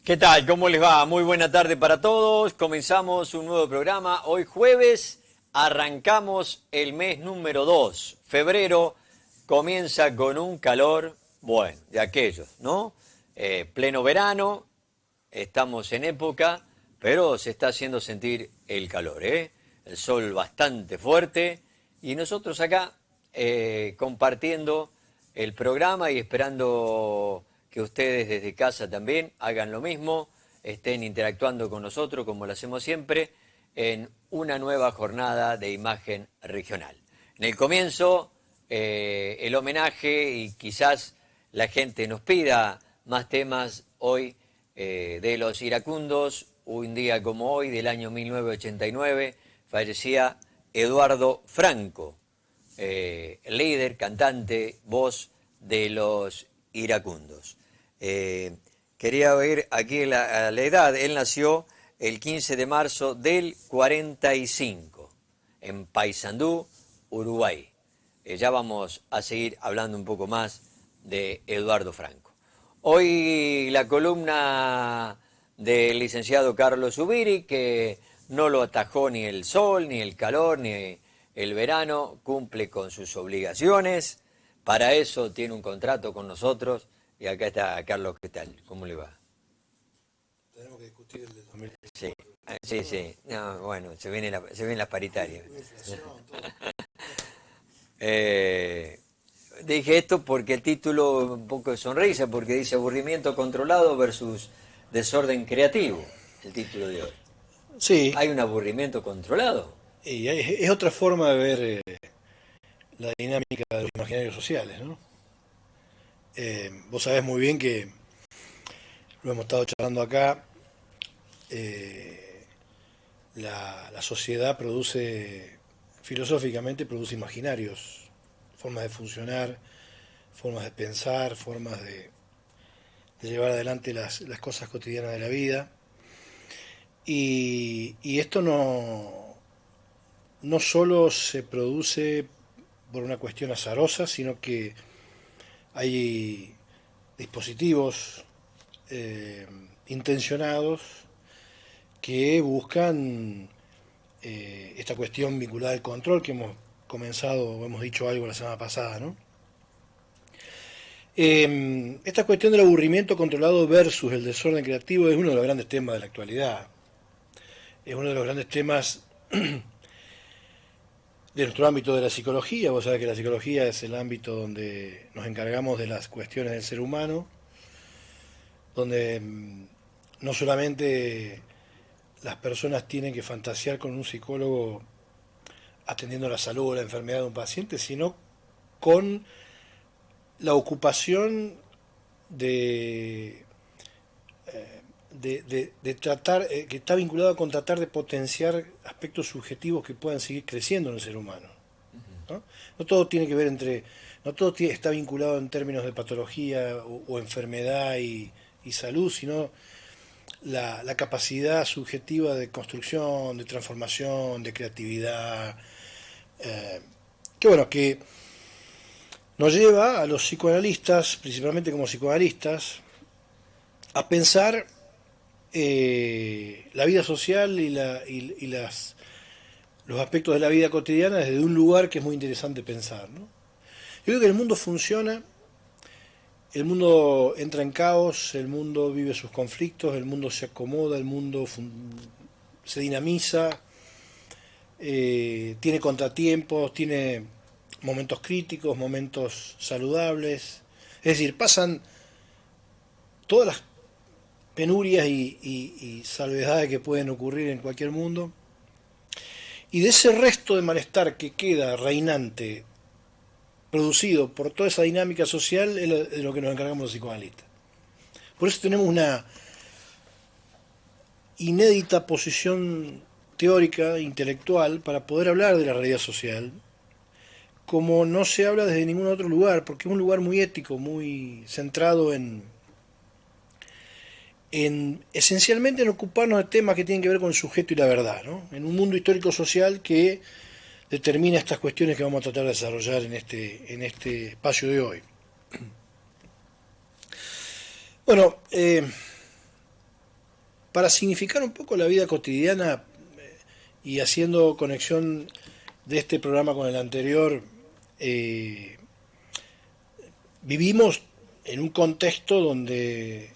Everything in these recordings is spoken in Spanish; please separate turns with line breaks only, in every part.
¿Qué tal? ¿Cómo les va? Muy buena tarde para todos. Comenzamos un nuevo programa. Hoy jueves arrancamos el mes número 2. Febrero comienza con un calor, bueno, de aquellos, ¿no? Pleno verano, estamos en época, pero se está haciendo sentir el calor, ¿eh? El sol bastante fuerte y nosotros acá compartiendo el programa y esperando que ustedes desde casa también hagan lo mismo, estén interactuando con nosotros como lo hacemos siempre en una nueva jornada de imagen regional. En el comienzo, el homenaje y quizás la gente nos pida más temas hoy de los iracundos. Un día como hoy, del año 1989, fallecía Eduardo Franco, líder, cantante, voz de los iracundos. Quería ver aquí la edad. Él nació el 15 de marzo del 45 en Paysandú, Uruguay. Ya vamos a seguir hablando un poco más de Eduardo Franco. Hoy la columna del licenciado Carlos Zubiri, que no lo atajó ni el sol, ni el calor, ni el verano, cumple con sus obligaciones. Para eso tiene un contrato con nosotros. Y acá está Carlos, ¿qué tal? ¿Cómo le va?
Tenemos que discutir el de 2014.
Sí, sí, sí. No, bueno, se vienen las paritarias. Dije esto porque el título un poco de sonrisa, porque dice aburrimiento controlado versus desorden creativo, el título de hoy.
Sí,
¿Hay un aburrimiento controlado?
y es otra forma de ver la dinámica de los imaginarios sociales, ¿no? Vos sabés muy bien que lo hemos estado charlando acá. La sociedad filosóficamente produce imaginarios, formas de funcionar, formas de pensar, formas de llevar adelante las cosas cotidianas de la vida. Y esto no solo se produce por una cuestión azarosa, sino que hay dispositivos intencionados que buscan esta cuestión vinculada al control que hemos comenzado, o hemos dicho algo la semana pasada, ¿no? Esta cuestión del aburrimiento controlado versus el desorden creativo es uno de los grandes temas de la actualidad. Es uno de los grandes temas de nuestro ámbito de la psicología. Vos sabés que la psicología es el ámbito donde nos encargamos de las cuestiones del ser humano, donde no solamente las personas tienen que fantasear con un psicólogo atendiendo la salud o la enfermedad de un paciente, sino con la ocupación de, de tratar, que está vinculado con tratar de potenciar aspectos subjetivos que puedan seguir creciendo en el ser humano, ¿no? No todo tiene que ver no todo está vinculado en términos de patología o enfermedad y salud, sino la capacidad subjetiva de construcción, de transformación, de creatividad, que bueno, que nos lleva a los psicoanalistas, principalmente como psicoanalistas, a pensar la vida social y los aspectos de la vida cotidiana desde un lugar que es muy interesante pensar, ¿no? Yo creo que el mundo funciona, el mundo entra en caos, el mundo vive sus conflictos, el mundo se acomoda, el mundo se dinamiza, tiene contratiempos, tiene momentos críticos, momentos saludables. Es decir, pasan todas las penurias y salvedades que pueden ocurrir en cualquier mundo. Y de ese resto de malestar que queda reinante, producido por toda esa dinámica social, es de lo que nos encargamos los psicoanalistas. Por eso tenemos una inédita posición teórica, intelectual, para poder hablar de la realidad social, como no se habla desde ningún otro lugar, porque es un lugar muy ético, muy centrado esencialmente en ocuparnos de temas que tienen que ver con el sujeto y la verdad, ¿no? En un mundo histórico-social que determina estas cuestiones que vamos a tratar de desarrollar en este espacio de hoy. Bueno, para significar un poco la vida cotidiana y haciendo conexión de este programa con el anterior, vivimos en un contexto donde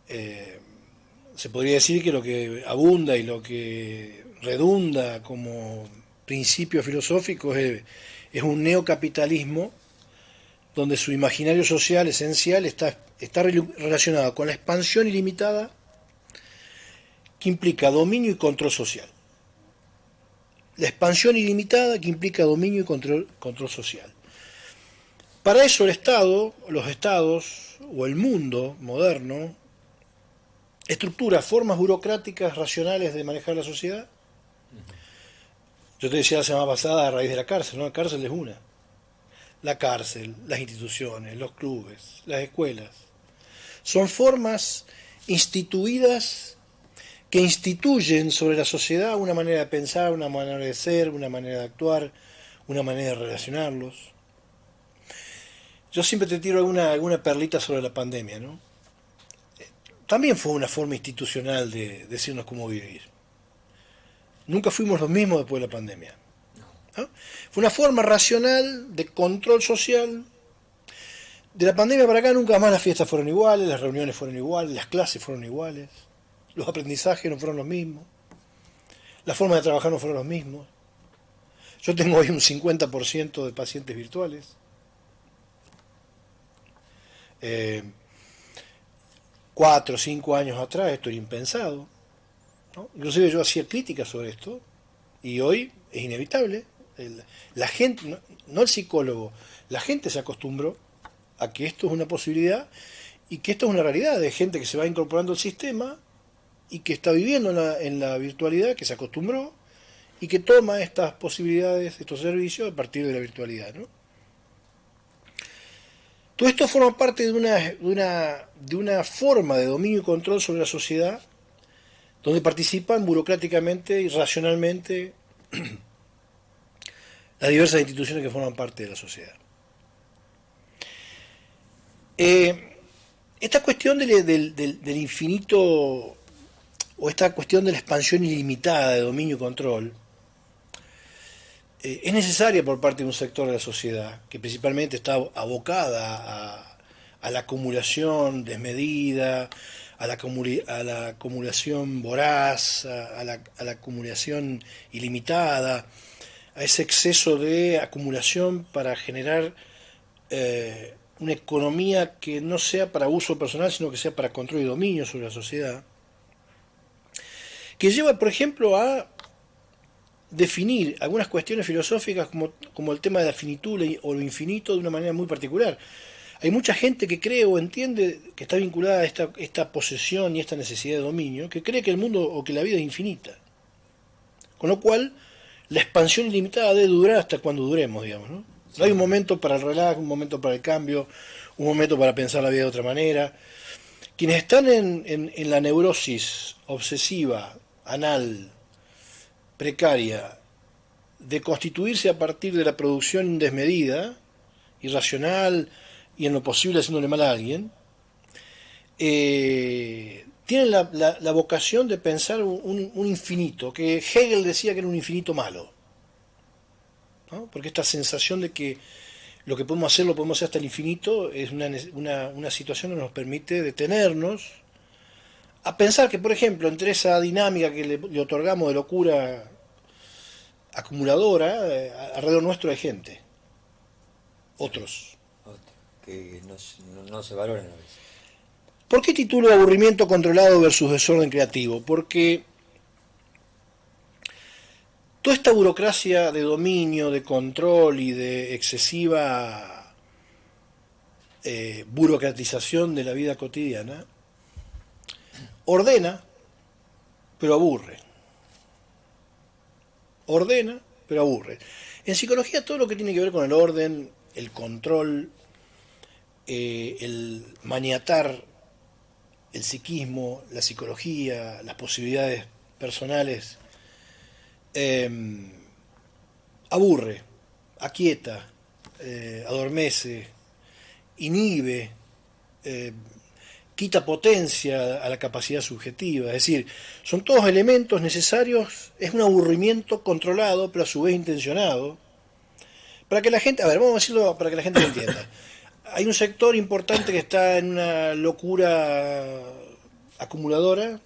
se podría decir que lo que abunda y lo que redunda como principio filosófico es un neocapitalismo donde su imaginario social esencial está relacionado con la expansión ilimitada que implica dominio y control social. La expansión ilimitada que implica dominio y control social. Para eso el Estado, los estados o el mundo moderno estructura formas burocráticas racionales de manejar la sociedad. Yo te decía la semana pasada a raíz de la cárcel, ¿no? La cárcel es una. La cárcel, las instituciones, los clubes, las escuelas, son formas instituidas que instituyen sobre la sociedad una manera de pensar, una manera de ser, una manera de actuar, una manera de relacionarlos. Yo siempre te tiro alguna perlita sobre la pandemia, ¿no? También fue una forma institucional de decirnos cómo vivir. Nunca fuimos los mismos después de la pandemia, ¿no? Fue una forma racional de control social. De la pandemia para acá nunca más las fiestas fueron iguales, las reuniones fueron iguales, las clases fueron iguales, los aprendizajes no fueron los mismos, las formas de trabajar no fueron los mismos. Yo tengo hoy un 50% de pacientes virtuales. 4 o 5 años atrás esto era impensado, ¿no? Inclusive yo hacía críticas sobre esto y hoy es inevitable. La gente, no el psicólogo, la gente se acostumbró a que esto es una posibilidad y que esto es una realidad de gente que se va incorporando al sistema y que está viviendo en la virtualidad, que se acostumbró y que toma estas posibilidades, estos servicios a partir de la virtualidad, ¿no? Todo esto forma parte de una forma de dominio y control sobre la sociedad donde participan burocráticamente y racionalmente las diversas instituciones que forman parte de la sociedad. Esta cuestión del infinito o esta cuestión de la expansión ilimitada de dominio y control es necesaria por parte de un sector de la sociedad que principalmente está abocada a la acumulación desmedida, a la acumulación voraz, a la acumulación ilimitada, a ese exceso de acumulación para generar una economía que no sea para uso personal, sino que sea para control y dominio sobre la sociedad, que lleva, por ejemplo, a definir algunas cuestiones filosóficas como el tema de la finitud o lo infinito de una manera muy particular. Hay mucha gente que cree o entiende que está vinculada a esta posesión y esta necesidad de dominio, que cree que el mundo o que la vida es infinita. Con lo cual, la expansión ilimitada debe durar hasta cuando duremos, digamos, ¿no? No hay un momento para el relax, un momento para el cambio, un momento para pensar la vida de otra manera. Quienes están en la neurosis obsesiva, anal, precaria, de constituirse a partir de la producción desmedida, irracional y en lo posible haciéndole mal a alguien, tienen la vocación de pensar un infinito, que Hegel decía que era un infinito malo, ¿no? Porque esta sensación de que lo que podemos hacer lo podemos hacer hasta el infinito es una situación que nos permite detenernos a pensar que, por ejemplo, entre esa dinámica que le otorgamos de locura acumuladora, alrededor nuestro hay gente, otros.
Que no se valoran a veces.
¿Por qué titulo aburrimiento controlado versus desorden creativo? Porque toda esta burocracia de dominio, de control y de excesiva burocratización de la vida cotidiana ordena, pero aburre. Ordena, pero aburre. En psicología todo lo que tiene que ver con el orden, el control, el maniatar el psiquismo, la psicología, las posibilidades personales, aburre, aquieta, adormece, inhibe, quita potencia a la capacidad subjetiva. Es decir, son todos elementos necesarios, es un aburrimiento controlado, pero a su vez intencionado, para que la gente, a ver, vamos a decirlo para que la gente lo entienda. Hay un sector importante que está en una locura acumuladora,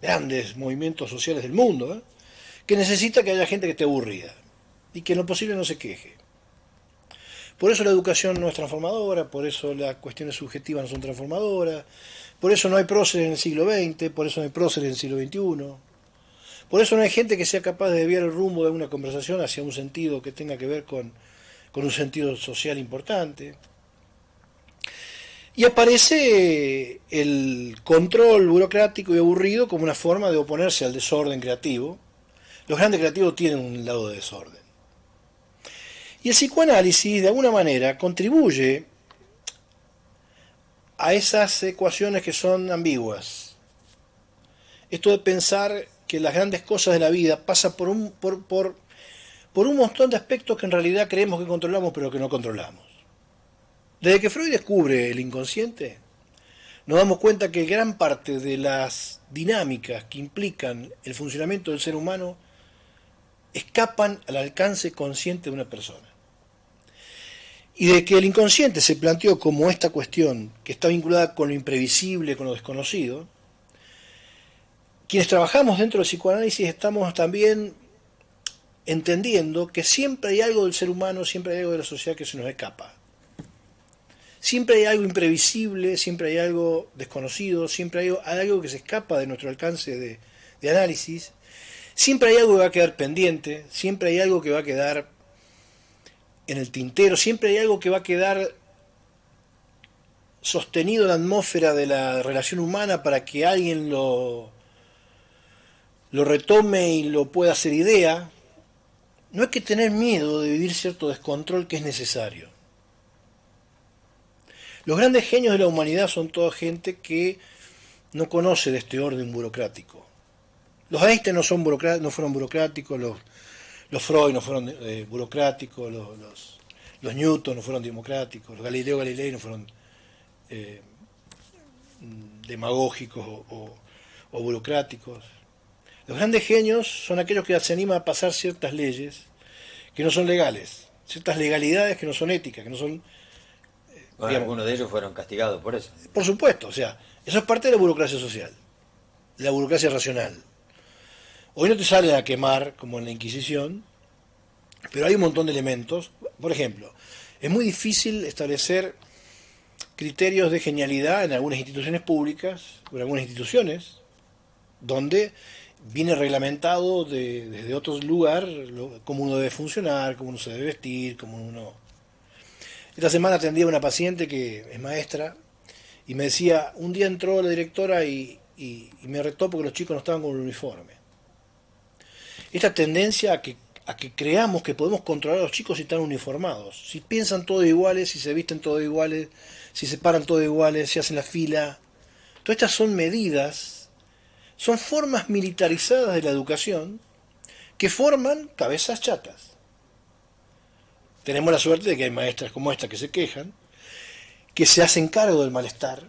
grandes movimientos sociales del mundo, que necesita que haya gente que esté aburrida y que en lo posible no se queje. Por eso la educación no es transformadora, por eso las cuestiones subjetivas no son transformadoras, por eso no hay próceres en el siglo XX, por eso no hay próceres en el siglo XXI, por eso no hay gente que sea capaz de desviar el rumbo de una conversación hacia un sentido que tenga que ver con un sentido social importante. Y aparece el control burocrático y aburrido como una forma de oponerse al desorden creativo. Los grandes creativos tienen un lado de desorden. Y el psicoanálisis, de alguna manera, contribuye a esas ecuaciones que son ambiguas. Esto de pensar que las grandes cosas de la vida pasan por un montón de aspectos que en realidad creemos que controlamos, pero que no controlamos. Desde que Freud descubre el inconsciente, nos damos cuenta que gran parte de las dinámicas que implican el funcionamiento del ser humano escapan al alcance consciente de una persona. Y de que el inconsciente se planteó como esta cuestión que está vinculada con lo imprevisible, con lo desconocido, quienes trabajamos dentro del psicoanálisis estamos también entendiendo que siempre hay algo del ser humano, siempre hay algo de la sociedad que se nos escapa. Siempre hay algo imprevisible, siempre hay algo desconocido, siempre hay algo que se escapa de nuestro alcance de análisis, siempre hay algo que va a quedar pendiente, siempre hay algo que va a quedar en el tintero, siempre hay algo que va a quedar sostenido en la atmósfera de la relación humana para que alguien lo retome y lo pueda hacer idea. No hay que tener miedo de vivir cierto descontrol que es necesario. Los grandes genios de la humanidad son toda gente que no conoce de este orden burocrático. Los Einstein no fueron burocráticos, los Freud no fueron burocráticos, los Newton no fueron democráticos, los Galileo Galilei no fueron demagógicos o burocráticos. Los grandes genios son aquellos que se animan a pasar ciertas leyes que no son legales, ciertas legalidades que no son éticas, que no son...
Bueno, algunos de ellos fueron castigados por eso.
Por supuesto, o sea, eso es parte de la burocracia social, la burocracia racional. Hoy no te salen a quemar como en la Inquisición, pero hay un montón de elementos. Por ejemplo, es muy difícil establecer criterios de genialidad en algunas instituciones públicas o en algunas instituciones donde viene reglamentado desde otro lugar cómo uno debe funcionar, cómo uno se debe vestir, cómo uno... Esta semana atendí a una paciente que es maestra y me decía, un día entró la directora y me retó porque los chicos no estaban con el uniforme. Esta tendencia a que creamos que podemos controlar a los chicos si están uniformados, si piensan todos iguales, si se visten todos iguales, si se paran todos iguales, si hacen la fila. Todas estas son medidas, son formas militarizadas de la educación que forman cabezas chatas. Tenemos la suerte de que hay maestras como esta que se quejan, que se hacen cargo del malestar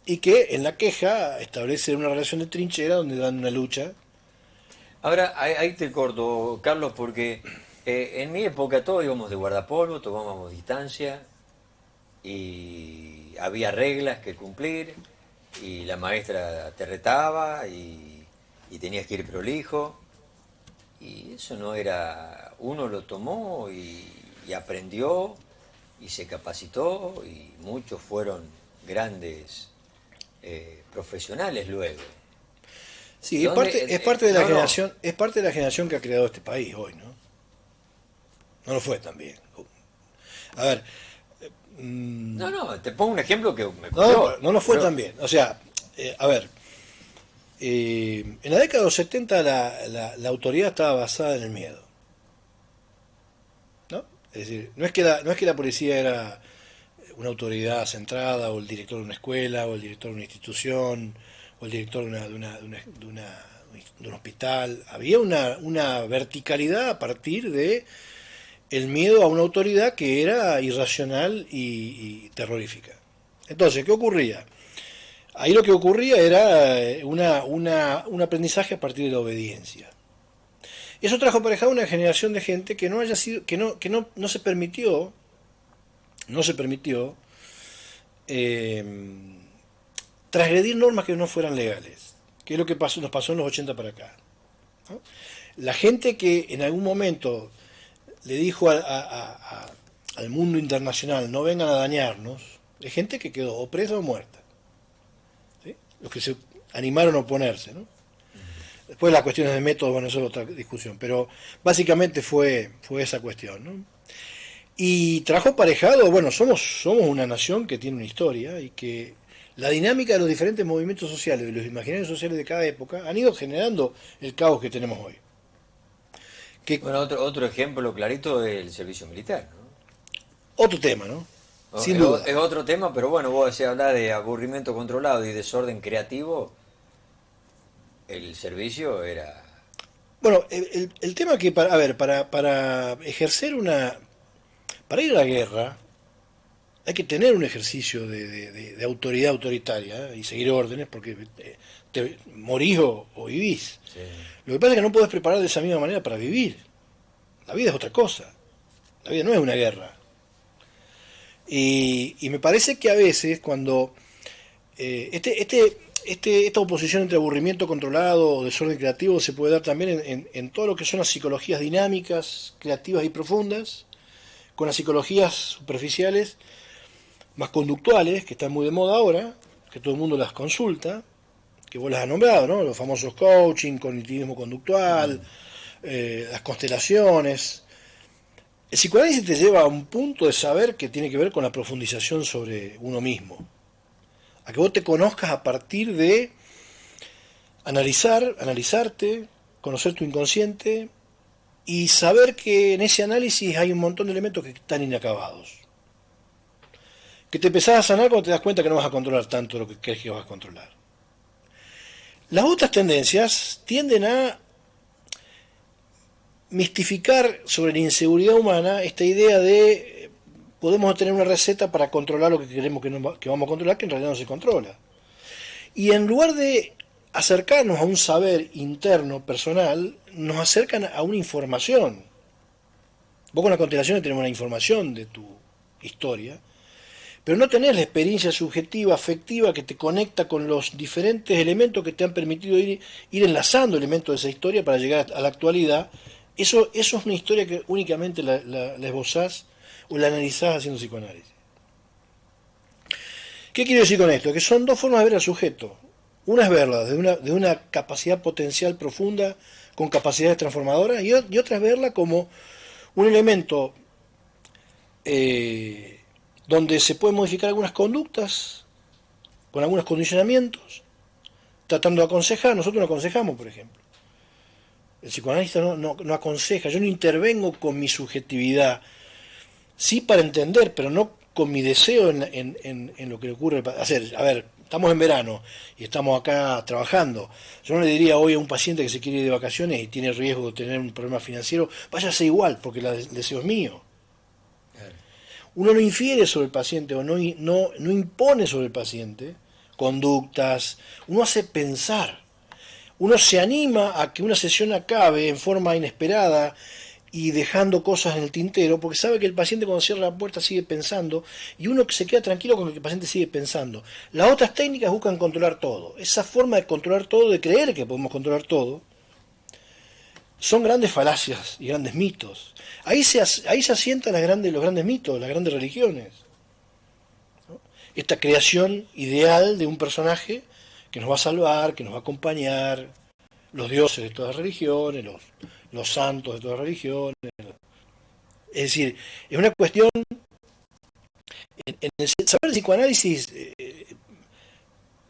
y que en la queja establecen una relación de trinchera donde dan una lucha.
Ahora, ahí te corto, Carlos, porque en mi época todos íbamos de guardapolvo, tomábamos distancia y había reglas que cumplir y la maestra te retaba y tenías que ir prolijo. Y eso no era, uno lo tomó y aprendió y se capacitó y muchos fueron grandes profesionales luego.
Sí, es parte de la generación, es parte de la generación que ha creado este país hoy, ¿no? No lo fue tan bien. A ver.
No, te pongo un ejemplo que me ocurrió.
No lo fue tan bien. O sea, a ver. En la década de los 70 la autoridad estaba basada en el miedo, ¿no? Es decir, no es que la policía era una autoridad centrada, o el director de una escuela, o el director de una institución, o el director de un hospital. Había una verticalidad a partir de el miedo a una autoridad que era irracional y terrorífica. Entonces, ¿qué ocurría? Ahí lo que ocurría era un aprendizaje a partir de la obediencia. Eso trajo aparejado una generación de gente que no haya sido, no se permitió, eh, transgredir normas que no fueran legales, que es lo que nos pasó en los 80 para acá, ¿no? La gente que en algún momento le dijo al mundo internacional no vengan a dañarnos, es gente que quedó o presa o muerta, ¿sí? Los que se animaron a oponerse, ¿no? Después las cuestiones de método, bueno, eso es otra discusión, pero básicamente fue esa cuestión, ¿no? Y trajo aparejado, bueno, somos una nación que tiene una historia y que la dinámica de los diferentes movimientos sociales, de los imaginarios sociales de cada época, han ido generando el caos que tenemos hoy.
Bueno, otro ejemplo clarito es el servicio militar, ¿no?
Otro tema, ¿no? Sin
Es,
duda.
es otro tema, pero bueno, vos si hablas de aburrimiento controlado y desorden creativo, el servicio era...
Bueno, el tema que, para ejercer para ir a la guerra, hay que tener un ejercicio de autoridad autoritaria, ¿eh? Y seguir órdenes, porque te morís o vivís.
Sí.
Lo que pasa es que no podés preparar de esa misma manera para vivir. La vida es otra cosa. La vida no es una guerra. Y me parece que a veces cuando esta oposición entre aburrimiento controlado o desorden creativo se puede dar también en todo lo que son las psicologías dinámicas, creativas y profundas, con las psicologías superficiales, más conductuales, que están muy de moda ahora, que todo el mundo las consulta, que vos las has nombrado, ¿no? Los famosos coaching, cognitivismo conductual, las constelaciones. El psicoanálisis te lleva a un punto de saber que tiene que ver con la profundización sobre uno mismo. A que vos te conozcas a partir de analizarte, conocer tu inconsciente y saber que en ese análisis hay un montón de elementos que están inacabados. Que te empezás a sanar cuando te das cuenta que no vas a controlar tanto lo que crees que vas a controlar. Las otras tendencias tienden a mistificar sobre la inseguridad humana esta idea de podemos tener una receta para controlar lo que queremos que vamos a controlar, que en realidad no se controla. Y en lugar de acercarnos a un saber interno, personal, nos acercan a una información. Vos con la constelación tenés una información de tu historia, pero no tenés la experiencia subjetiva, afectiva, que te conecta con los diferentes elementos que te han permitido ir enlazando elementos de esa historia para llegar a la actualidad. Eso es una historia que únicamente la esbozás o la analizás haciendo psicoanálisis. ¿Qué quiero decir con esto? Que son dos formas de ver al sujeto. Una es verla de una capacidad potencial profunda, con capacidades transformadoras, y otra es verla como un elemento donde se pueden modificar algunas conductas, con algunos condicionamientos, tratando de aconsejar. Nosotros no aconsejamos, por ejemplo. El psicoanalista no aconseja, yo no intervengo con mi subjetividad, sí para entender, pero no con mi deseo en lo que le ocurre. A ver, estamos en verano y estamos acá trabajando. Yo no le diría hoy a un paciente que se quiere ir de vacaciones y tiene riesgo de tener un problema financiero, váyase igual, porque el deseo es mío. Uno no infiere sobre el paciente o no impone sobre el paciente conductas, uno hace pensar. Uno se anima a que una sesión acabe en forma inesperada y dejando cosas en el tintero, porque sabe que el paciente cuando cierra la puerta sigue pensando y uno se queda tranquilo con que el paciente sigue pensando. Las otras técnicas buscan controlar todo. Esa forma de controlar todo, de creer que podemos controlar todo, son grandes falacias y grandes mitos. Ahí se asientan los grandes mitos, las grandes religiones, ¿no? Esta creación ideal de un personaje que nos va a salvar, que nos va a acompañar, los dioses de todas las religiones, los santos de todas las religiones. Es decir, es una cuestión, en el saber de psicoanálisis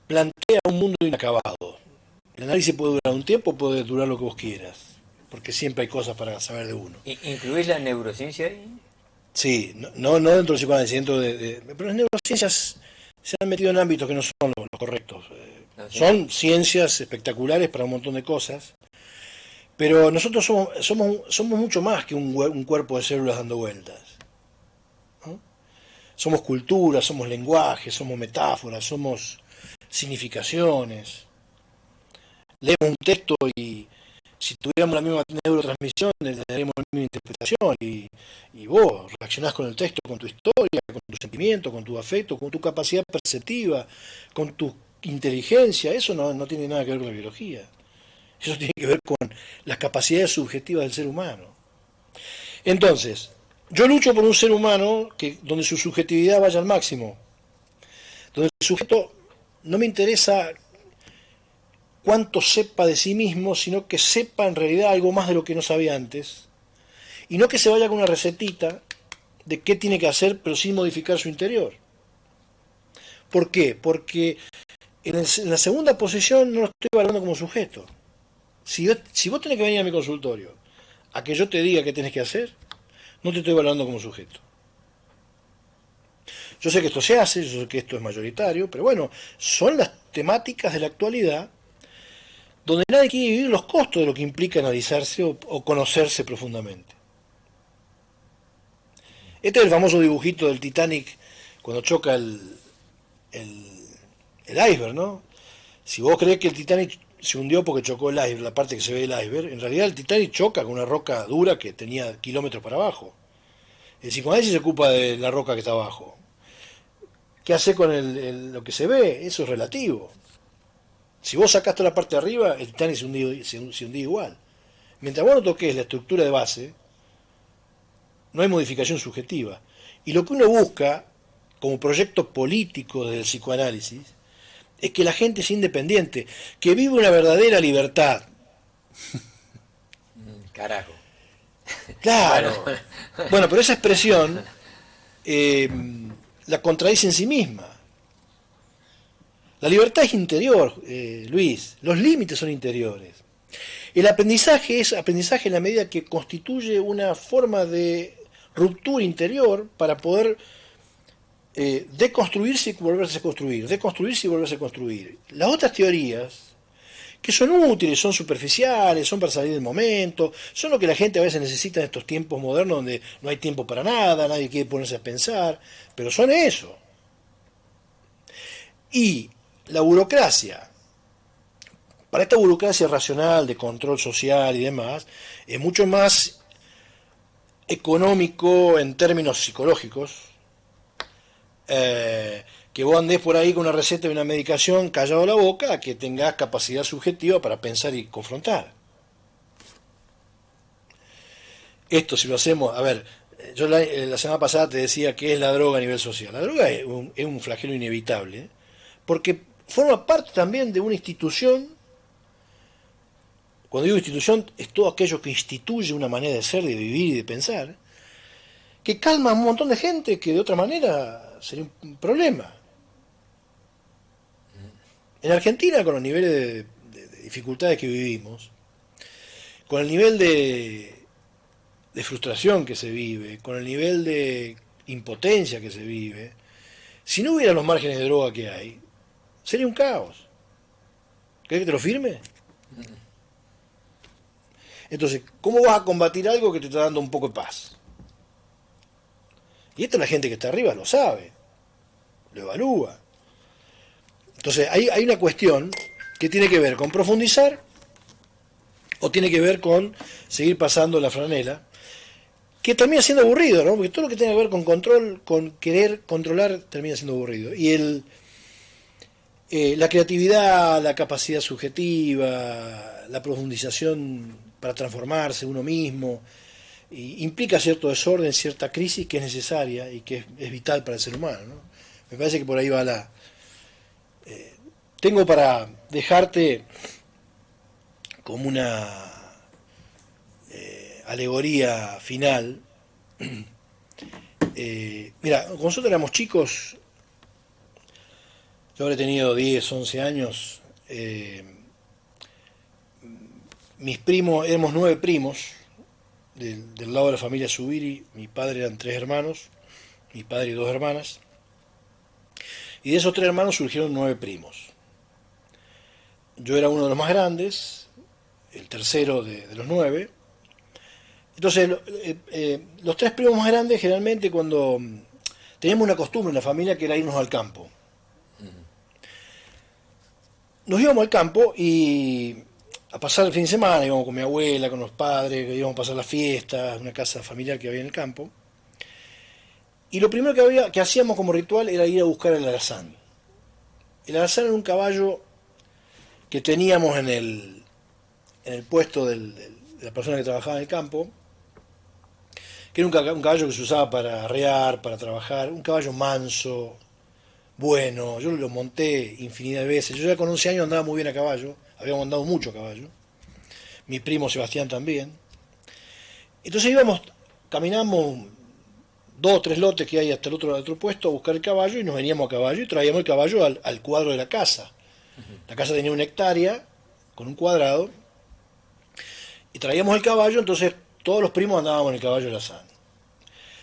plantea un mundo inacabado. El análisis puede durar un tiempo, puede durar lo que vos quieras, porque siempre hay cosas para saber de uno.
¿Incluís la neurociencia ahí?
Sí, no dentro del psicoanálisis, pero las neurociencias se han metido en ámbitos que no son los correctos. Son ciencias espectaculares para un montón de cosas, pero nosotros somos mucho más que un cuerpo de células dando vueltas, ¿no? Somos cultura, somos lenguaje, somos metáforas, somos significaciones. Leemos un texto y si tuviéramos la misma neurotransmisión, tendríamos la misma interpretación. Y vos reaccionás con el texto, con tu historia, con tu sentimiento, con tu afecto, con tu capacidad perceptiva, con tu inteligencia. Eso no tiene nada que ver con la biología. Eso tiene que ver con las capacidades subjetivas del ser humano. Entonces, yo lucho por un ser humano donde su subjetividad vaya al máximo. Donde el sujeto no me interesa cuánto sepa de sí mismo, sino que sepa en realidad algo más de lo que no sabía antes. Y no que se vaya con una recetita de qué tiene que hacer, pero sin modificar su interior. ¿Por qué? Porque en la segunda posición no lo estoy valorando como sujeto. Si vos tenés que venir a mi consultorio a que yo te diga qué tenés que hacer, no te estoy valorando como sujeto. Yo sé que esto se hace, yo sé que esto es mayoritario, pero bueno, son las temáticas de la actualidad donde nadie quiere vivir los costos de lo que implica analizarse o conocerse profundamente. Este es el famoso dibujito del Titanic cuando choca el iceberg, ¿no? Si vos creés que el Titanic se hundió porque chocó el iceberg, la parte que se ve del iceberg, en realidad el Titanic choca con una roca dura que tenía kilómetros para abajo. El psicoanálisis se ocupa de la roca que está abajo. ¿Qué hace con lo que se ve? Eso es relativo. Si vos sacás toda la parte de arriba, el Titanic se hundía igual. Mientras vos no toques la estructura de base, no hay modificación subjetiva. Y lo que uno busca, como proyecto político del psicoanálisis, es que la gente sea independiente, que vive una verdadera libertad.
Carajo.
Claro. Bueno, pero esa expresión la contradice en sí misma. La libertad es interior, Luis. Los límites son interiores. El aprendizaje es aprendizaje en la medida que constituye una forma de ruptura interior para poder deconstruirse y volverse a construir, deconstruirse y volverse a construir. Las otras teorías, que son útiles, son superficiales, son para salir del momento, son lo que la gente a veces necesita en estos tiempos modernos donde no hay tiempo para nada, nadie quiere ponerse a pensar, pero son eso. Y la burocracia, para esta burocracia racional de control social y demás, es mucho más económico en términos psicológicos, que vos andés por ahí con una receta de una medicación callado la boca, a que tengas capacidad subjetiva para pensar y confrontar. Esto si lo hacemos, a ver, yo la semana pasada te decía que es la droga a nivel social. La droga es un flagelo inevitable, porque forma parte también de una institución. Cuando digo institución, es todo aquello que instituye una manera de ser, de vivir y de pensar, que calma a un montón de gente que de otra manera sería un problema. En Argentina, con los niveles de dificultades que vivimos, con el nivel de frustración que se vive, con el nivel de impotencia que se vive, si no hubiera los márgenes de droga que hay, sería un caos. ¿Querés que te lo firme? Entonces, ¿cómo vas a combatir algo que te está dando un poco de paz? Y esto la gente que está arriba lo sabe, lo evalúa. Entonces, hay una cuestión que tiene que ver con profundizar o tiene que ver con seguir pasando la franela, que termina siendo aburrido, ¿no? Porque todo lo que tiene que ver con control, con querer controlar, termina siendo aburrido. Y la creatividad, la capacidad subjetiva, la profundización para transformarse uno mismo, implica cierto desorden, cierta crisis que es necesaria y que es vital para el ser humano, ¿no? Me parece que por ahí va tengo para dejarte como una alegoría final. Mira, cuando nosotros éramos chicos, yo habré tenido 10, 11 años, mis primos, éramos 9 primos, del lado de la familia Zubiri. Mi padre eran 3 hermanos, mi padre y 2 hermanas, y de esos 3 hermanos surgieron 9 primos. Yo era uno de los más grandes, el tercero de los 9. Entonces, los 3 primos más grandes, generalmente teníamos una costumbre en la familia que era irnos al campo. nos íbamos al campo y a pasar el fin de semana, íbamos con mi abuela, con los padres, íbamos a pasar las fiestas, una casa familiar que había en el campo. Y lo primero que hacíamos como ritual era ir a buscar el alazán. El alazán era un caballo que teníamos en el puesto de la persona que trabajaba en el campo, que era un caballo que se usaba para arrear, para trabajar, un caballo manso, bueno. Yo lo monté infinidad de veces. Yo ya con 11 años andaba muy bien a caballo, habíamos andado mucho a caballo, mi primo Sebastián también. Entonces íbamos, caminamos 2 o 3 lotes que hay hasta el otro puesto a buscar el caballo y nos veníamos a caballo y traíamos el caballo al cuadro de la casa. La casa tenía 1 hectárea con un cuadrado y traíamos el caballo, entonces todos los primos andábamos en el caballo de la San.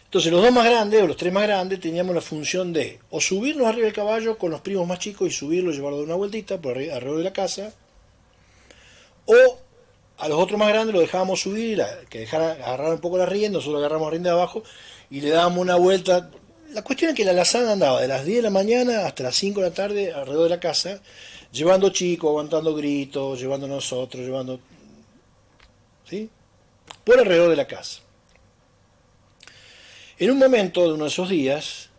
Entonces los 2 más grandes o los 3 más grandes teníamos la función de o subirnos arriba del caballo con los primos más chicos y subirlo y llevarlo de una vueltita por alrededor de la casa, o a los otros más grandes los dejábamos subir, que dejaran agarrar un poco la rienda, nosotros agarramos la rienda de abajo y le dábamos una vuelta. La cuestión es que la alazán andaba de las 10 de la mañana hasta las 5 de la tarde alrededor de la casa, llevando chicos, aguantando gritos, llevando nosotros, llevando, ¿sí?, por alrededor de la casa. En un momento de uno de esos días,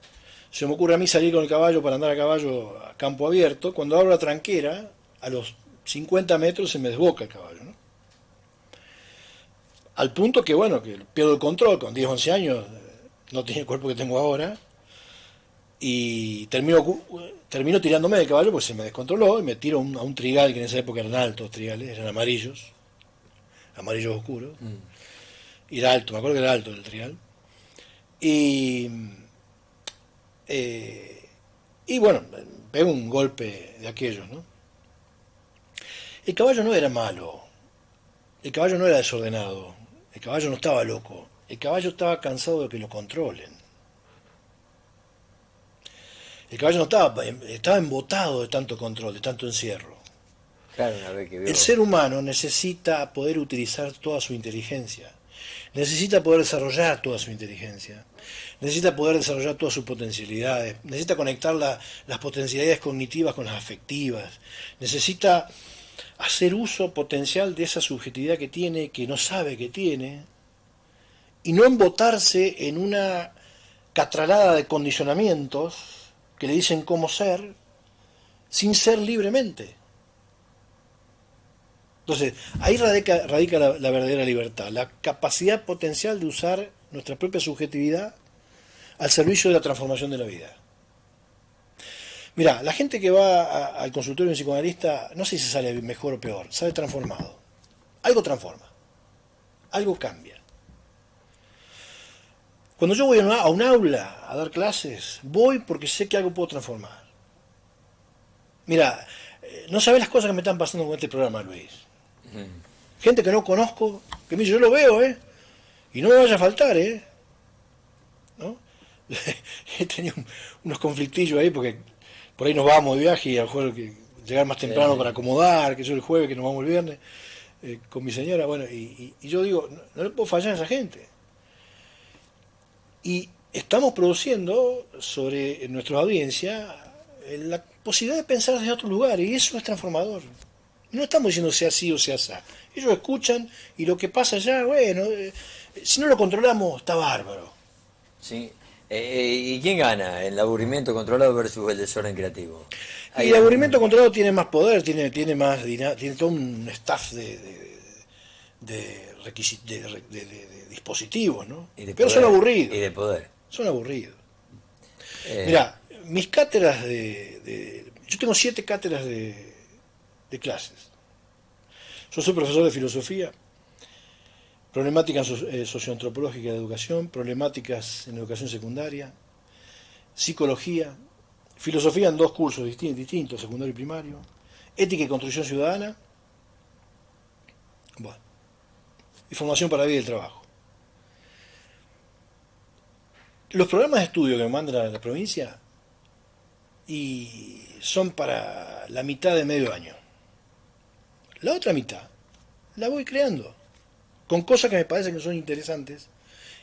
se me ocurre a mí salir con el caballo para andar a caballo a campo abierto. Cuando abro la tranquera, a los 50 metros se me desboca el caballo, ¿no? Al punto que, bueno, que pierdo el control, con 10, 11 años, no tenía el cuerpo que tengo ahora, y termino tirándome del caballo porque se me descontroló y me tiro a un trigal, que en esa época eran altos trigales, eran amarillos oscuros, y era alto, me acuerdo que era alto el trigal. Y, y bueno, pego un golpe de aquellos, ¿no? El caballo no era malo, el caballo no era desordenado, el caballo no estaba loco, el caballo estaba cansado de que lo controlen. El caballo no estaba embotado de tanto control, de tanto encierro.
Claro, una vez que vio.
El ser humano necesita poder utilizar toda su inteligencia, necesita poder desarrollar toda su inteligencia, necesita poder desarrollar todas sus potencialidades, necesita conectar las potencialidades cognitivas con las afectivas, necesita hacer uso potencial de esa subjetividad que tiene, que no sabe que tiene, y no embotarse en una catralada de condicionamientos que le dicen cómo ser, sin ser libremente. Entonces, ahí radica la verdadera libertad, la capacidad potencial de usar nuestra propia subjetividad al servicio de la transformación de la vida. Mirá, la gente que va al consultorio de un psicoanalista, no sé si sale mejor o peor, sale transformado. Algo transforma, algo cambia. Cuando yo voy a un aula a dar clases, voy porque sé que algo puedo transformar. Mira, no sabes las cosas que me están pasando con este programa, Luis. Gente que no conozco, que me dice, yo lo veo, y no me vaya a faltar, ¿no? He tenido unos conflictillos ahí porque por ahí nos vamos de viaje y a lo mejor que llegar más temprano para acomodar, que yo el jueves, que nos vamos el viernes, con mi señora, bueno, y yo digo, no le puedo fallar a esa gente. Y estamos produciendo sobre nuestra audiencia la posibilidad de pensar desde otro lugar, y eso es transformador. No estamos diciendo sea así o sea así. Ellos escuchan y lo que pasa allá, bueno, si no lo controlamos, está bárbaro.
Sí. ¿Y quién gana? ¿El aburrimiento controlado versus el desorden creativo?
Y el aburrimiento controlado tiene más poder, tiene todo un staff de dispositivos, ¿no?
Pero
poder, son aburridos.
Y de poder.
Son aburridos. Mirá, mis cátedras yo tengo 7 cátedras de clases. Yo soy profesor de filosofía, problemáticas socioantropológicas de educación, problemáticas en educación secundaria, psicología, filosofía en 2 cursos distintos, secundario y primario, ética y construcción ciudadana, bueno, y formación para la vida y el trabajo. Los programas de estudio que me manda la provincia y son para la mitad de medio año. La otra mitad la voy creando, con cosas que me parecen que son interesantes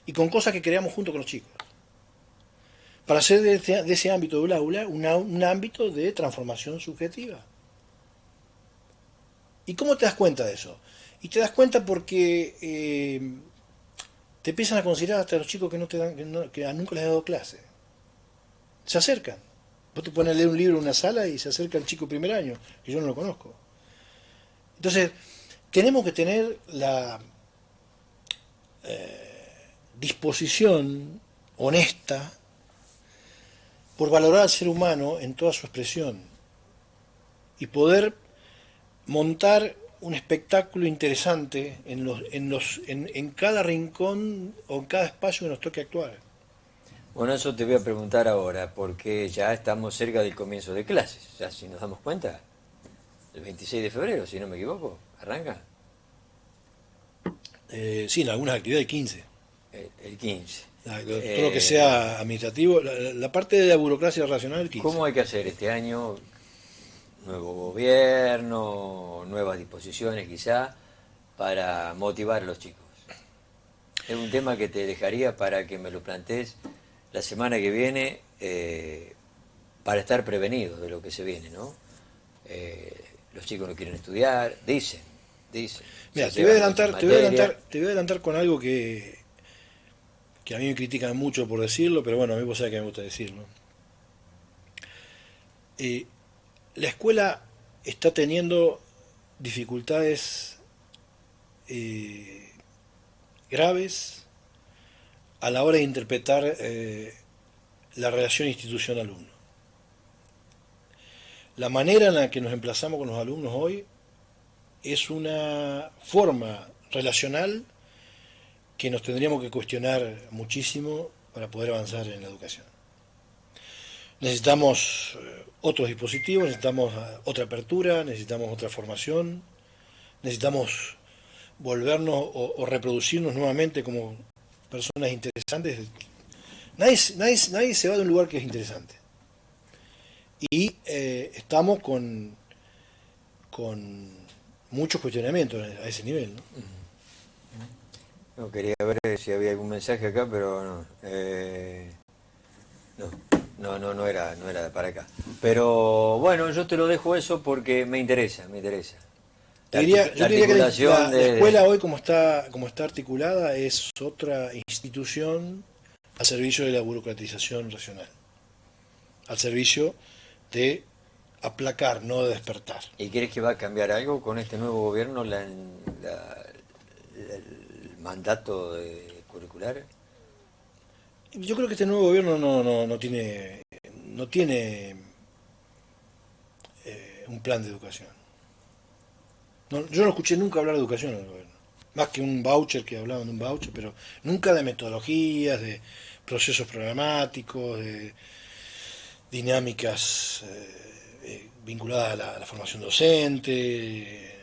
y con cosas que creamos junto con los chicos, para hacer de ese ámbito del aula un ámbito de transformación subjetiva. ¿Y cómo te das cuenta de eso? Y te das cuenta porque te empiezan a considerar hasta los chicos que no te dan, que nunca les has dado clase. Se acercan. Vos te pones a leer un libro en una sala y se acerca el chico primer año, que yo no lo conozco. Entonces, tenemos que tener la disposición honesta por valorar al ser humano en toda su expresión y poder montar un espectáculo interesante en cada rincón o en cada espacio que nos toque actuar.
Bueno, eso te voy a preguntar ahora, porque ya estamos cerca del comienzo de clases. Ya si nos damos cuenta, el 26 de febrero, si no me equivoco, arranca.
Sí, en algunas actividades 15.
El 15.
Todo lo que sea administrativo, la parte de la burocracia racional, el 15.
¿Cómo hay que hacer este año? Nuevo gobierno, nuevas disposiciones quizá, para motivar a los chicos. Es un tema que te dejaría para que me lo plantees la semana que viene, para estar prevenido de lo que se viene, ¿no? Los chicos no quieren estudiar, dicen.
Mira, te voy a adelantar con algo que a mí me critican mucho por decirlo, pero bueno, a mí vos sabés que me gusta decirlo. La escuela está teniendo dificultades graves a la hora de interpretar la relación institución-alumno. La manera en la que nos emplazamos con los alumnos hoy es una forma relacional que nos tendríamos que cuestionar muchísimo para poder avanzar en la educación. Necesitamos otros dispositivos, necesitamos otra apertura, necesitamos otra formación, necesitamos volvernos o reproducirnos nuevamente como personas interesantes. Nadie se va de un lugar que es interesante. Y estamos con muchos cuestionamientos a ese nivel, ¿no?
No, quería ver si había algún mensaje acá, pero no era para acá. Pero bueno, yo te lo dejo eso porque me interesa.
Yo diría que la escuela hoy como está articulada es otra institución al servicio de la burocratización racional, al servicio de aplacar, no de despertar.
¿Y crees que va a cambiar algo con este nuevo gobierno el mandato curricular?
Yo creo que este nuevo gobierno no tiene un plan de educación. Yo no escuché nunca hablar de educación en el gobierno. Más que un voucher, que hablaban de un voucher, pero nunca de metodologías, de procesos programáticos, de dinámicas vinculadas a la formación docente.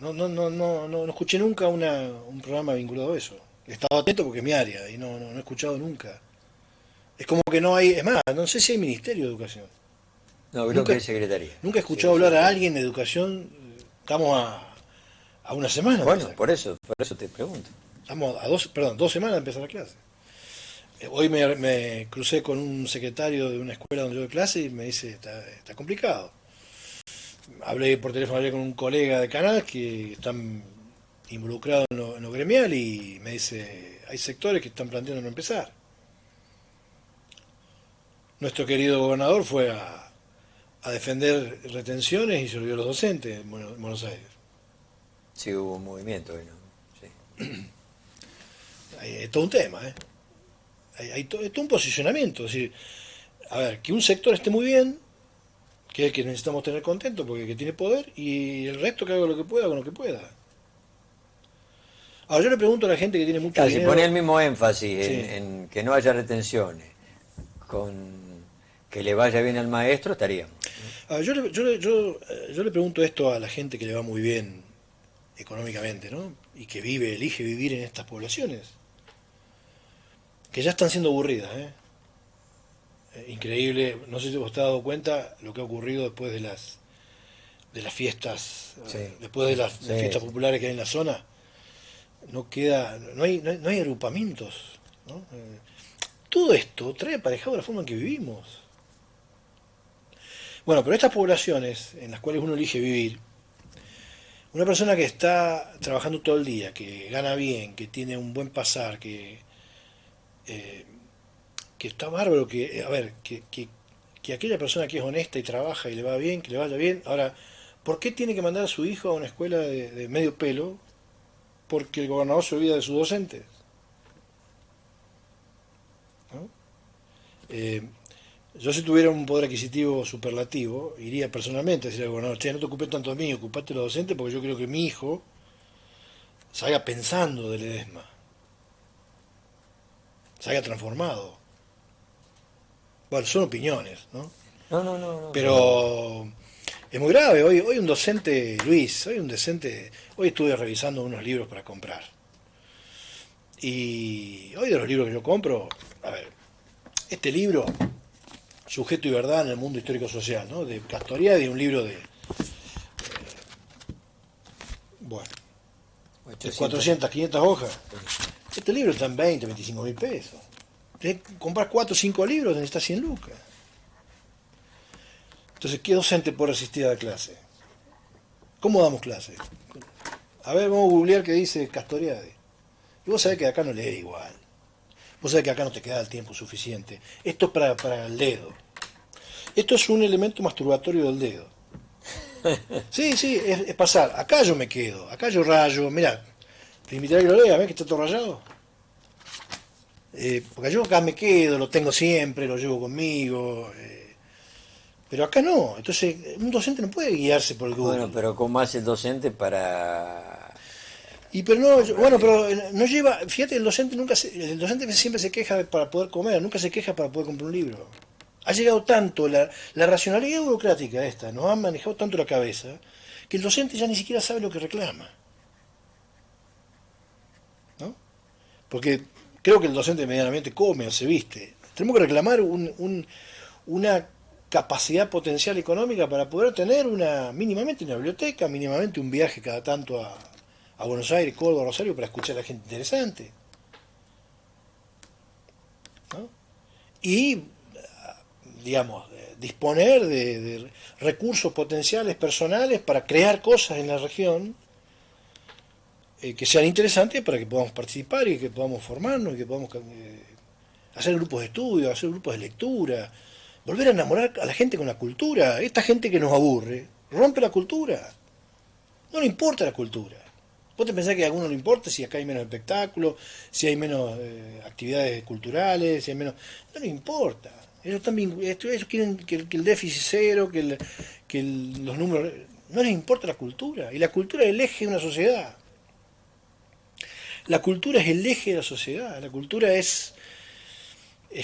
No escuché nunca un programa vinculado a eso. Estaba atento porque es mi área y no he escuchado nunca. Es como que no hay, es más, no sé si hay Ministerio de Educación.
No, creo que hay Secretaría.
Nunca he escuchado hablar a alguien de educación. Estamos a una semana.
Bueno, por eso te pregunto.
Estamos a 2 semanas de empezar la clase. Hoy me crucé con un secretario de una escuela donde yo doy clase y me dice, está complicado. Hablé por teléfono con un colega de Canal que están involucrados en lo gremial y me dice, hay sectores que están planteando no empezar. Nuestro querido gobernador fue a defender retenciones y se olvidó a los docentes en Buenos Aires.
Sí, hubo un movimiento, ¿no? Sí.
Es todo un tema, ¿eh? Hay todo un posicionamiento. Es decir, a ver, que un sector esté muy bien, que es el que necesitamos tener contento porque que tiene poder, y el resto que haga lo que pueda con lo que pueda. Ahora yo le pregunto a la gente que tiene mucho dinero...
Si pone el mismo énfasis
sí,
en que no haya retenciones, con que le vaya bien al maestro, estaríamos.
Ahora, yo le pregunto esto a la gente que le va muy bien económicamente, ¿no? Y que elige vivir en estas poblaciones, que ya están siendo aburridas, ¿eh? Increíble, no sé si vos te has dado cuenta lo que ha ocurrido después de las fiestas,
Sí.
Después de las fiestas populares que hay en la zona. No hay agrupamientos, ¿no? Todo esto trae aparejado la forma en que vivimos. Bueno, pero estas poblaciones en las cuales uno elige vivir, Una persona que está trabajando todo el día, que gana bien, que tiene un buen pasar, eh, que está bárbaro, que, a ver, que aquella persona que es honesta y trabaja y le va bien, que le vaya bien. Ahora, ¿por qué tiene que mandar a su hijo a una escuela de medio pelo? Porque el gobernador se olvida de sus docentes, ¿no? Eh, yo si tuviera un poder adquisitivo superlativo, iría personalmente a decir al gobernador, che, no te ocupes tanto de mí, ocupate de los docentes porque yo creo que mi hijo salga pensando del Ledesma, salga transformado. Bueno, son opiniones, ¿no?
No, no, no, no, pero...
Pero es muy grave. Hoy un docente, Luis, hoy estuve revisando unos libros para comprar. Y hoy de los libros que yo compro, a ver, este libro, Sujeto y Verdad en el Mundo Histórico Social, ¿no? De Castoriadis, un libro bueno, de
800.
400, 500 hojas. Este libro está en 20, 25 mil pesos. Tenés que comprar 4 o 5 libros, necesitas 100 lucas. Entonces, ¿qué docente puede resistir a la clase? ¿Cómo damos clase? A ver, vamos a googlear qué dice Castoriadis. Y vos sabés que acá no lee igual. Vos sabés que acá no te queda el tiempo suficiente. Esto es para el dedo. Esto es un elemento masturbatorio del dedo. Sí, sí, es pasar. Acá yo me quedo, acá yo rayo. Mirá, te invitaré a que lo lea, ¿ves que está todo rayado? Porque yo acá me quedo, lo tengo siempre, lo llevo conmigo. Pero acá no. Entonces, un docente no puede guiarse por el
Bueno,
Google.
pero ¿cómo hace el docente para
Y pero no,
comprar
bueno, pero
libros?
no lleva, fíjate, el docente siempre se queja para poder comer, nunca se queja para poder comprar un libro. Ha llegado tanto la racionalidad burocrática esta, nos ha manejado tanto la cabeza, que el docente ya ni siquiera sabe lo que reclama, ¿no? Porque creo que el docente medianamente come o se viste. Tenemos que reclamar una capacidad potencial económica para poder tener mínimamente una biblioteca, mínimamente un viaje cada tanto a Buenos Aires, Córdoba, Rosario para escuchar a gente interesante, ¿no? Y, digamos, disponer de recursos potenciales personales para crear cosas en la región que sean interesantes para que podamos participar y que podamos formarnos y que podamos hacer grupos de estudio, hacer grupos de lectura, volver a enamorar a la gente con la cultura. Esta gente que nos aburre rompe la cultura, no le importa la cultura. ¿Vos te pensás que a alguno le importa si acá hay menos espectáculos, si hay menos actividades culturales, si hay menos... No le importa. Ellos, también, ellos quieren que el déficit cero, los números... No les importa la cultura. Y la cultura es el eje de una sociedad. La cultura es el eje de la sociedad. La cultura es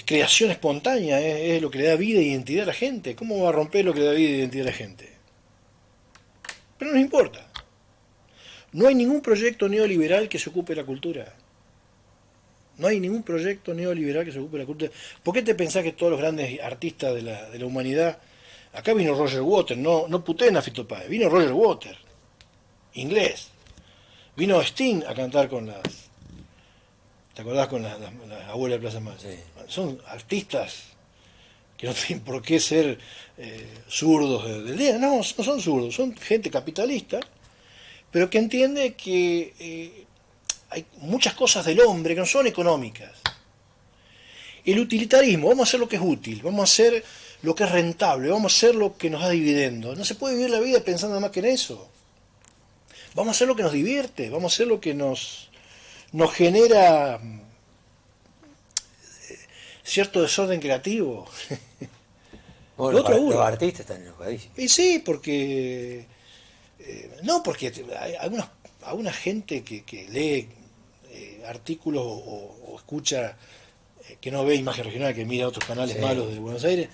creación espontánea, es lo que le da vida e identidad a la gente. ¿Cómo va a romper lo que le da vida e identidad a la gente? Pero no les importa. No hay ningún proyecto neoliberal que se ocupe de la cultura. No hay ningún proyecto neoliberal que se ocupe de la cultura. ¿Por qué te pensás que todos los grandes artistas de la humanidad... Acá vino Roger Waters, no puteen a Fito Páez, vino Roger Waters, inglés. Vino Sting a cantar con las... ¿Te acordás con las abuelas de Plaza Más?
Sí.
Son artistas que no tienen por qué ser zurdos del día. No, no son zurdos, son gente capitalista, pero que entiende que hay muchas cosas del hombre que no son económicas. El utilitarismo, vamos a hacer lo que es útil, vamos a hacer lo que es rentable, vamos a hacer lo que nos da dividendo. No se puede vivir la vida pensando nada más que en eso. Vamos a hacer lo que nos divierte, vamos a hacer lo que nos genera cierto desorden creativo. Lo
Bueno,
otro
los
aburre.
artistas están enojadísimos.
Y sí, porque... no, porque hay alguna gente que lee artículos o escucha, que no ve Imagen Regional, que mira otros canales
Sí.
malos de Buenos Aires,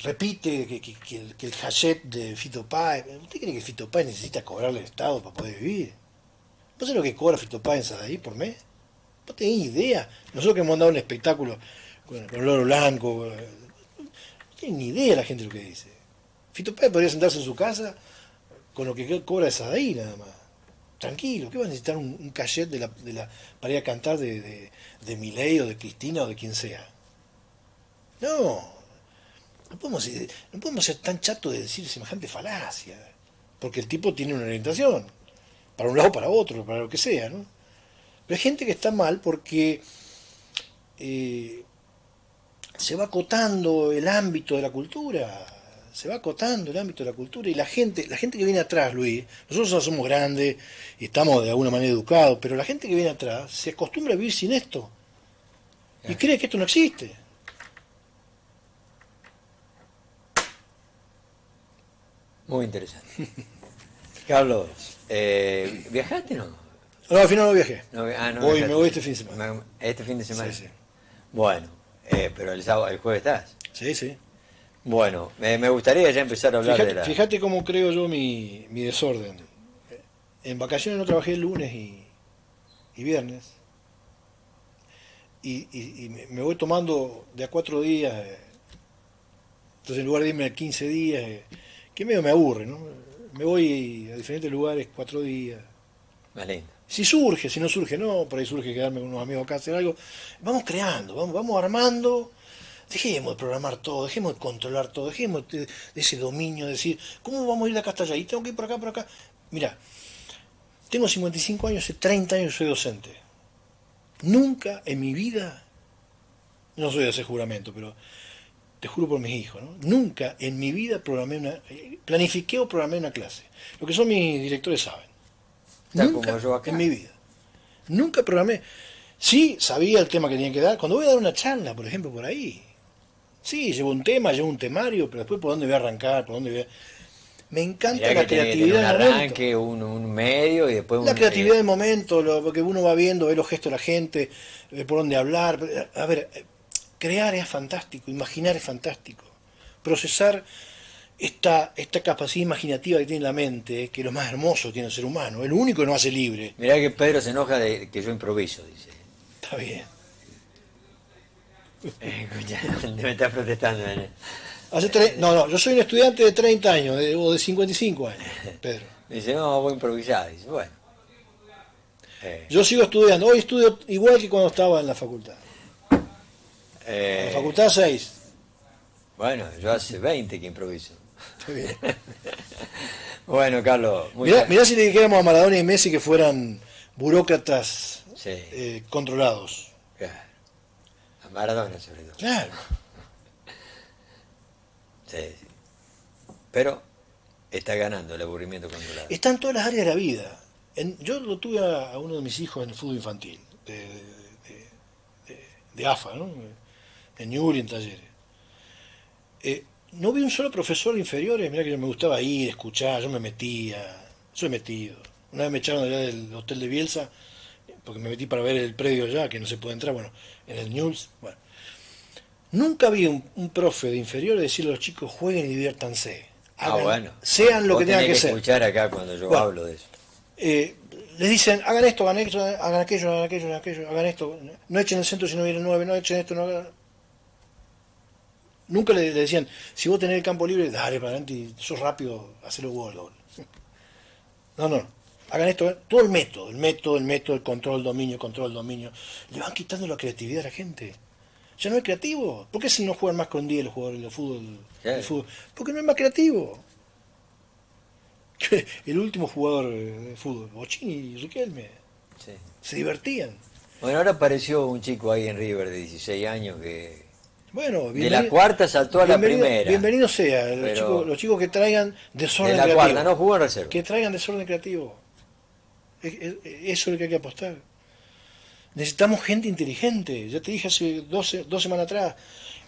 repite que el hachet de Fito Páez. ¿Usted cree que Fito Páez necesita cobrarle al Estado para poder vivir? ¿Vos sabés lo que cobra Fito Páez en ahí por mes? No tenés idea. Nosotros que hemos andado en un espectáculo con Loro Blanco, no tiene ni idea la gente lo que dice. Fito Páez podría sentarse en su casa con lo que cobra de Sadaí nada más. Tranquilo, ¿qué va a necesitar un cachet para ir a cantar de Milei o de Cristina o de quien sea? No, no podemos ser tan chatos de decir semejante falacia. porque el tipo tiene una orientación, para un lado, para otro, para lo que sea, ¿no? Pero hay gente que está mal porque se va acotando el ámbito de la cultura, se va acotando el ámbito de la cultura, y la gente que viene atrás, Luis, nosotros ya somos grandes y estamos de alguna manera educados, pero la gente que viene atrás se acostumbra a vivir sin esto y cree que esto no existe.
Muy interesante. Carlos, ¿viajaste o no?
No, al final no viajé.
No, no
me
viajaste.
voy este fin de semana.
¿Este fin de semana?
Sí, sí.
Bueno, pero el jueves estás.
Sí, sí.
Bueno, me gustaría ya empezar a hablar de la...
Fíjate cómo creo yo mi desorden. En vacaciones no trabajé el lunes y viernes. Y me voy tomando de a 4 días. Entonces en lugar de irme a 15 días, que medio me aburre, ¿no? Me voy a diferentes lugares 4 días.
Más lindo.
Si surge, si no surge, no. Por ahí surge quedarme con unos amigos acá a hacer algo. Vamos creando, vamos armando. Dejemos de programar todo, dejemos de controlar todo, dejemos de ese dominio, de decir, ¿cómo vamos a ir de acá hasta allá? Y tengo que ir por acá, por acá. Mira, tengo 55 años, hace 30 años soy docente. Nunca en mi vida, no soy de hacer juramento, pero te juro por mis hijos, ¿no? Nunca en mi vida planifiqué o programé una clase. Lo que son mis directores saben. Nunca
como yo acá.
En mi vida. Nunca programé. Sí, sabía el tema que tenía que dar. Cuando voy a dar una charla, por ejemplo, por ahí, sí, llevo un tema, llevo un temario, pero después por dónde voy a arrancar, por dónde voy a... Me encanta la creatividad
del
momento.
Un arranque, un medio y después
la creatividad del momento, lo que uno va viendo, ve los gestos de la gente, ve por dónde hablar. A ver, crear es fantástico, imaginar es fantástico. Procesar esta capacidad imaginativa que tiene la mente, que es lo más hermoso que tiene el ser humano, es lo único que nos hace libre.
Mirá que Pedro se enoja de que yo improviso, dice.
Está bien.
Escucha, me está protestando.
No, yo soy un estudiante de 30 años, o de 55 años, Pedro.
Dice, no, voy a improvisar. Dice, bueno.
Yo sigo estudiando, hoy estudio igual que cuando estaba en la facultad. En la facultad 6.
Bueno, yo hace 20 que improviso.
Está bien.
Bueno, Carlos.
Mirá si le dijéramos a Maradona y Messi que fueran burócratas
sí.
Controlados.
Claro. A Maradona sobre todo.
Claro.
Sí. Pero está ganando el aburrimiento controlado.
Está en todas las áreas de la vida. Yo lo tuve a uno de mis hijos en el fútbol infantil, de AFA, ¿no? En Newell y en Talleres. No vi un solo profesor de inferiores. Mirá que yo me gustaba ir, escuchar, yo me metía, soy metido. Una vez me echaron allá del hotel de Bielsa, porque me metí para ver el predio allá, que no se puede entrar, bueno, en el Newell. Bueno, nunca vi un profe de inferiores decirle a los chicos, jueguen y diviértanse.
Bueno.
Sean lo que tengan que ser.
Escuchar acá cuando yo hablo de eso.
Les dicen, hagan esto, hagan aquello, hagan esto, no echen el centro si no viene el 9, no echen esto, no hagan... Nunca le decían, si vos tenés el campo libre, dale para adelante y sos rápido, hacelo gol. No, hagan esto, todo el método, el control, el dominio. Le van quitando la creatividad a la gente. Ya no es creativo. ¿Por qué si no juegan más con 10 los jugadores de fútbol?
Claro.
Porque no es más creativo. El último jugador de fútbol, Bochini y Riquelme,
sí.
Se divertían.
Bueno, ahora apareció un chico ahí en River de 16 años que
bueno,
de la cuarta saltó a la primera.
Bienvenido sea, los chicos que traigan desorden creativo.
De la cuarta, no jugó en reserva.
Que traigan desorden creativo. Eso es lo que hay que apostar. Necesitamos gente inteligente. Ya te dije hace dos semanas atrás,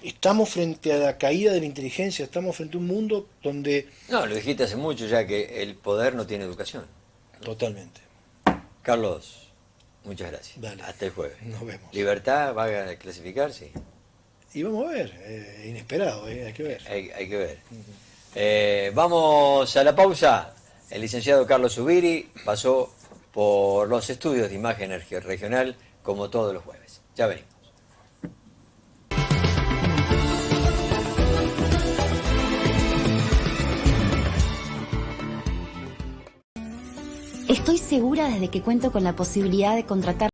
estamos frente a la caída de la inteligencia, estamos frente a un mundo donde...
No, lo dijiste hace mucho ya, que el poder no tiene educación.
Totalmente.
Carlos, muchas gracias.
Dale.
Hasta el jueves.
Nos vemos.
¿Libertad va a clasificar? Sí.
Y vamos a ver, inesperado, hay que ver.
Hay que ver. Vamos a la pausa. El licenciado Carlos Zubiri pasó por los estudios de imagen regional como todos los jueves. Ya venimos.
Estoy segura desde que cuento con la posibilidad de contratar